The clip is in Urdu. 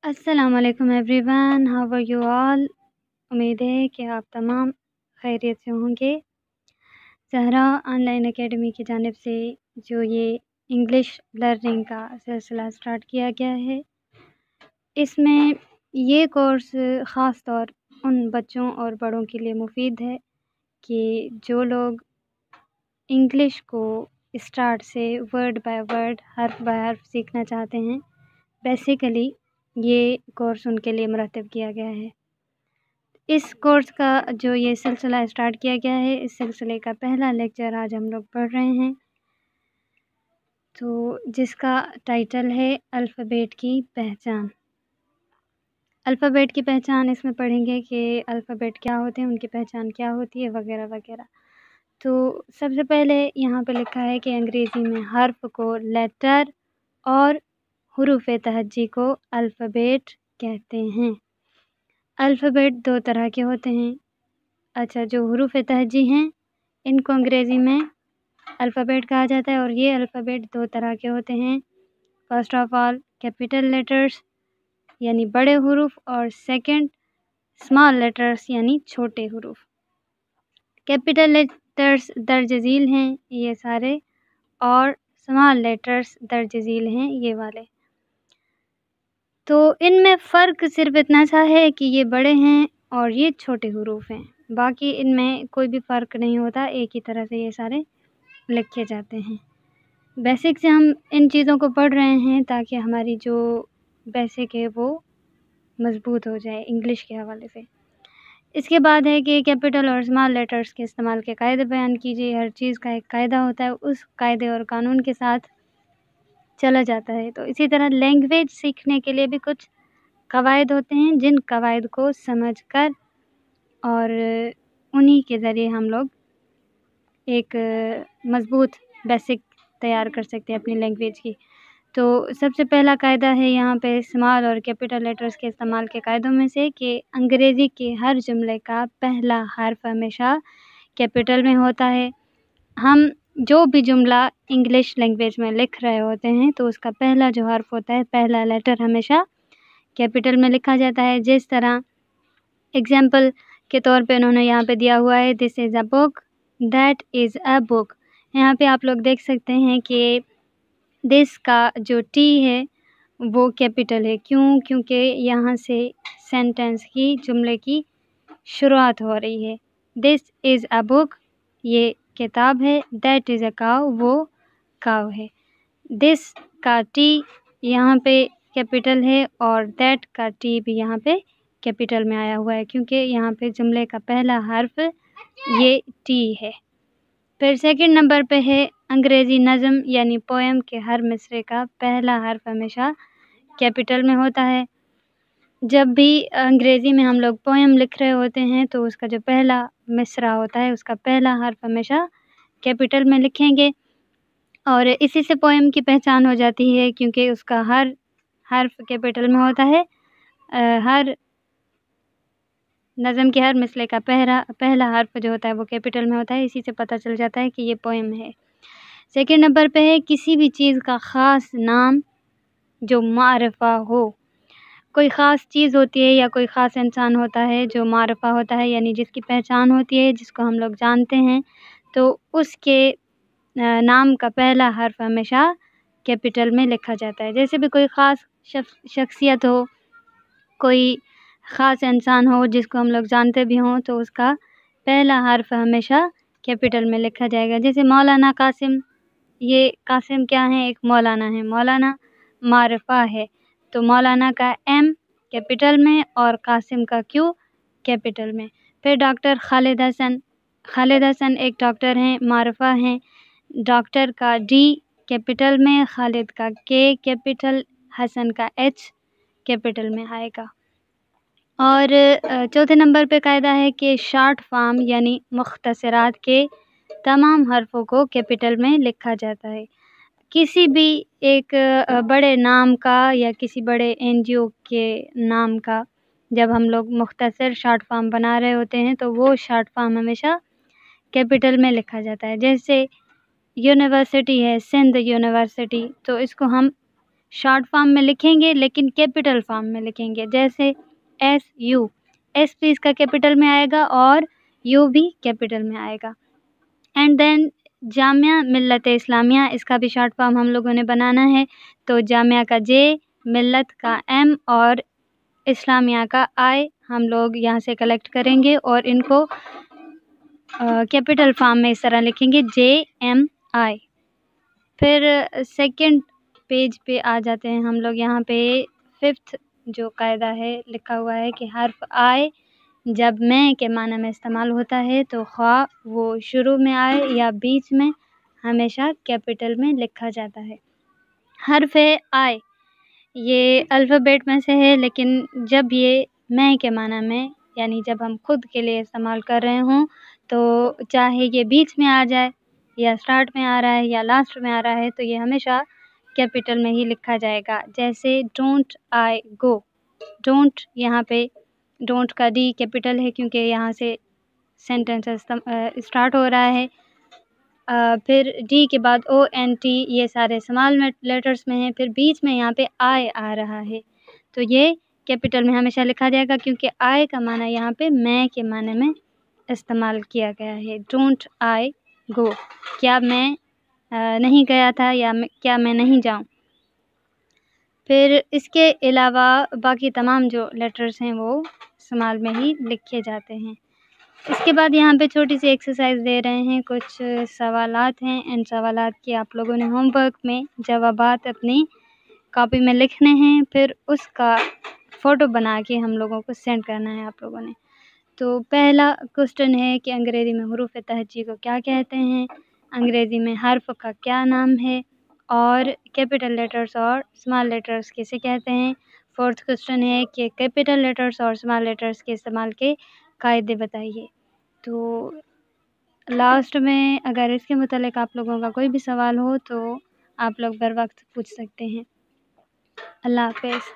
السلام علیکم everyone, how are you all? امید ہے کہ آپ تمام خیریت سے ہوں گے۔ زہرا آن لائن اکیڈمی کی جانب سے جو یہ انگلش لرننگ کا سلسلہ اسٹارٹ کیا گیا ہے، اس میں یہ کورس خاص طور ان بچوں اور بڑوں کے لیے مفید ہے کہ جو لوگ انگلش کو اسٹارٹ سے ورڈ بائی ورڈ، حرف بائی حرف سیکھنا چاہتے ہیں۔ بیسیکلی یہ کورس ان کے لیے مرتب کیا گیا ہے۔ اس کورس کا جو یہ سلسلہ اسٹارٹ کیا گیا ہے، اس سلسلے کا پہلا لیکچر آج ہم لوگ پڑھ رہے ہیں، تو جس کا ٹائٹل ہے الفابیٹ کی پہچان۔ الفابیٹ کی پہچان اس میں پڑھیں گے کہ الفابیٹ کیا ہوتے ہیں، ان کی پہچان کیا ہوتی ہے، وغیرہ وغیرہ۔ تو سب سے پہلے یہاں پہ لکھا ہے کہ انگریزی میں حرف کو لیٹر اور حروف تہجی کو الفابیٹ کہتے ہیں۔ الفابیٹ دو طرح کے ہوتے ہیں۔ اچھا، جو حروف تہجی ہیں ان کو انگریزی میں الفابیٹ کہا جاتا ہے، اور یہ الفابیٹ دو طرح کے ہوتے ہیں۔ First of all capital letters یعنی بڑے حروف، اور سیکنڈ اسمال لیٹرز یعنی چھوٹے حروف۔ کیپیٹل لیٹرز درج ذیل ہیں یہ سارے، اور اسمال لیٹرز درج ذیل ہیں یہ والے۔ تو ان میں فرق صرف اتنا سا ہے کہ یہ بڑے ہیں اور یہ چھوٹے حروف ہیں، باقی ان میں کوئی بھی فرق نہیں ہوتا، ایک ہی طرح سے یہ سارے لکھے جاتے ہیں۔ بیسک سے ہم ان چیزوں کو پڑھ رہے ہیں تاکہ ہماری جو بیسک ہے وہ مضبوط ہو جائے انگلش کے حوالے سے۔ اس کے بعد ہے کہ کیپٹل اور اسمال لیٹرز کے استعمال کے قاعدے بیان کیجیے۔ ہر چیز کا ایک قاعدہ ہوتا ہے، اس قاعدے اور قانون کے ساتھ چلا جاتا ہے۔ تو اسی طرح لینگویج سیکھنے کے لیے بھی کچھ قواعد ہوتے ہیں، جن قواعد کو سمجھ کر اور انہی کے ذریعے ہم لوگ ایک مضبوط بیسک تیار کر سکتے ہیں اپنی لینگویج کی۔ تو سب سے پہلا قاعدہ ہے یہاں پہ اسمال اور کیپٹل لیٹرز کے استعمال کے قاعدوں میں سے کہ انگریزی کے ہر جملے کا پہلا حرف ہمیشہ کیپٹل میں ہوتا ہے۔ ہم جو بھی جملہ انگلش لینگویج میں لکھ رہے ہوتے ہیں تو اس کا پہلا جو حرف ہوتا ہے، پہلا لیٹر ہمیشہ کیپٹل میں لکھا جاتا ہے۔ جس طرح اگزامپل کے طور پہ انہوں نے یہاں پہ دیا ہوا ہے دس از اے بک، دیٹ از اے بک۔ یہاں پہ آپ لوگ دیکھ سکتے ہیں کہ دس کا جو ٹی ہے وہ کیپٹل ہے، کیونکہ یہاں سے سینٹنس کی، جملے کی شروعات ہو رہی ہے۔ دس از اے بک یہ کتاب ہے، دیٹ از اے کاؤ وہ کاؤ ہے۔ دس کا ٹی یہاں پہ کیپٹل ہے، اور دیٹ کا ٹی بھی یہاں پہ کیپٹل میں آیا ہوا ہے، کیونکہ یہاں پہ جملے کا پہلا حرف یہ ٹی ہے۔ پھر سیکنڈ نمبر پہ ہے انگریزی نظم یعنی پوئم کے ہر مصرعے کا پہلا حرف ہمیشہ کیپٹل میں ہوتا ہے۔ جب بھی انگریزی میں ہم لوگ پوئم لکھ رہے ہوتے ہیں تو اس کا جو پہلا مصرعہ ہوتا ہے اس کا پہلا حرف ہمیشہ کیپٹل میں لکھیں گے، اور اسی سے پوئم کی پہچان ہو جاتی ہے، کیونکہ اس کا ہر حرف کیپٹل میں ہوتا ہے۔ ہر نظم کے ہر مصرعے کا پہلا حرف جو ہوتا ہے وہ کیپٹل میں ہوتا ہے، اسی سے پتہ چل جاتا ہے کہ یہ پوئم ہے۔ سیکنڈ نمبر پہ ہے کسی بھی چیز کا خاص نام جو معرفہ ہو۔ کوئی خاص چیز ہوتی ہے یا کوئی خاص انسان ہوتا ہے جو معرفہ ہوتا ہے، یعنی جس کی پہچان ہوتی ہے، جس کو ہم لوگ جانتے ہیں، تو اس کے نام کا پہلا حرف ہمیشہ کیپٹل میں لکھا جاتا ہے۔ جیسے بھی کوئی خاص شخصیت ہو، کوئی خاص انسان ہو جس کو ہم لوگ جانتے بھی ہوں، تو اس کا پہلا حرف ہمیشہ کیپٹل میں لکھا جائے گا۔ جیسے مولانا قاسم، یہ قاسم کیا ہے؟ ایک مولانا ہے، مولانا معرفہ ہے، تو مولانا کا ایم کیپٹل میں اور قاسم کا کیو کیپٹل میں۔ پھر ڈاکٹر خالد حسن، خالد حسن ایک ڈاکٹر ہیں، معرفہ ہیں، ڈاکٹر کا ڈی کیپٹل میں، خالد کا کے کیپٹل، حسن کا ایچ کیپٹل میں آئے گا۔ اور چوتھے نمبر پہ قاعدہ ہے کہ شارٹ فارم یعنی مختصرات کے تمام حرفوں کو کیپٹل میں لکھا جاتا ہے۔ کسی بھی ایک بڑے نام کا یا کسی بڑے این جی او کے نام کا جب ہم لوگ مختصر شارٹ فارم بنا رہے ہوتے ہیں تو وہ شارٹ فارم ہمیشہ کیپٹل میں لکھا جاتا ہے۔ جیسے یونیورسٹی ہے، سندھ یونیورسٹی، تو اس کو ہم شارٹ فارم میں لکھیں گے لیکن کیپٹل فارم میں لکھیں گے، جیسے SU، ایس بھی اس کا کیپٹل میں آئے گا اور یو بھی کیپٹل میں آئے گا۔ اینڈ دین جامعہ ملت اسلامیہ، اس کا بھی شارٹ فارم ہم لوگوں نے بنانا ہے، تو جامعہ کا J، ملت کا M اور اسلامیہ کا I ہم لوگ یہاں سے کلیکٹ کریں گے اور ان کو کیپٹل فارم میں اس طرح لکھیں گے JMI۔ پھر سیکنڈ پیج پہ آ جاتے ہیں ہم لوگ، یہاں پہ 5th جو قاعدہ ہے لکھا ہوا ہے کہ حرف I جب میں کے معنی میں استعمال ہوتا ہے تو خواہ وہ شروع میں آئے یا بیچ میں، ہمیشہ کیپٹل میں لکھا جاتا ہے۔ حرف I یہ الفابیٹ میں سے ہے، لیکن جب یہ میں کے معنی میں یعنی جب ہم خود کے لیے استعمال کر رہے ہوں تو چاہے یہ بیچ میں آ جائے یا اسٹارٹ میں آ رہا ہے یا لاسٹ میں آ رہا ہے تو یہ ہمیشہ کیپٹل میں ہی لکھا جائے گا۔ جیسے ڈونٹ آئی گو، ڈونٹ یہاں پہ ڈونٹ کا D کیپٹل ہے کیونکہ یہاں سے سینٹینس اسٹارٹ ہو رہا ہے۔ پھر D کے بعد ONT، یہ سارے اسمال لیٹرس میں ہیں، پھر بیچ میں یہاں پہ I آ رہا ہے تو یہ کیپٹل میں ہمیشہ لکھا جائے گا کیونکہ I کا معنی یہاں پہ میں کے معنی میں استعمال کیا گیا ہے۔ ڈونٹ آئی گو، کیا میں نہیں گیا تھا یا کیا میں نہیں جاؤں۔ پھر اس کے علاوہ باقی تمام جو لیٹرز ہیں وہ اسمال میں ہی لکھے جاتے ہیں۔ اس کے بعد یہاں پہ چھوٹی سی ایکسرسائز دے رہے ہیں، کچھ سوالات ہیں، ان سوالات کے آپ لوگوں نے ہوم ورک میں جوابات اپنی کاپی میں لکھنے ہیں، پھر اس کا فوٹو بنا کے ہم لوگوں کو سینڈ کرنا ہے آپ لوگوں نے۔ تو پہلا کوسچن ہے کہ انگریزی میں حروف تہجی کو کیا کہتے ہیں، انگریزی میں حرف کا کیا نام ہے، اور کیپٹل لیٹرز اور اسمال لیٹرز کیسے کہتے ہیں۔ فورتھ کوسچن ہے کہ کیپٹل لیٹرز اور اسمال لیٹرز کے استعمال کے قاعدے بتائیے۔ تو لاسٹ میں اگر اس کے متعلق آپ لوگوں کا کوئی بھی سوال ہو تو آپ لوگ بر وقت پوچھ سکتے ہیں۔ اللہ حافظ۔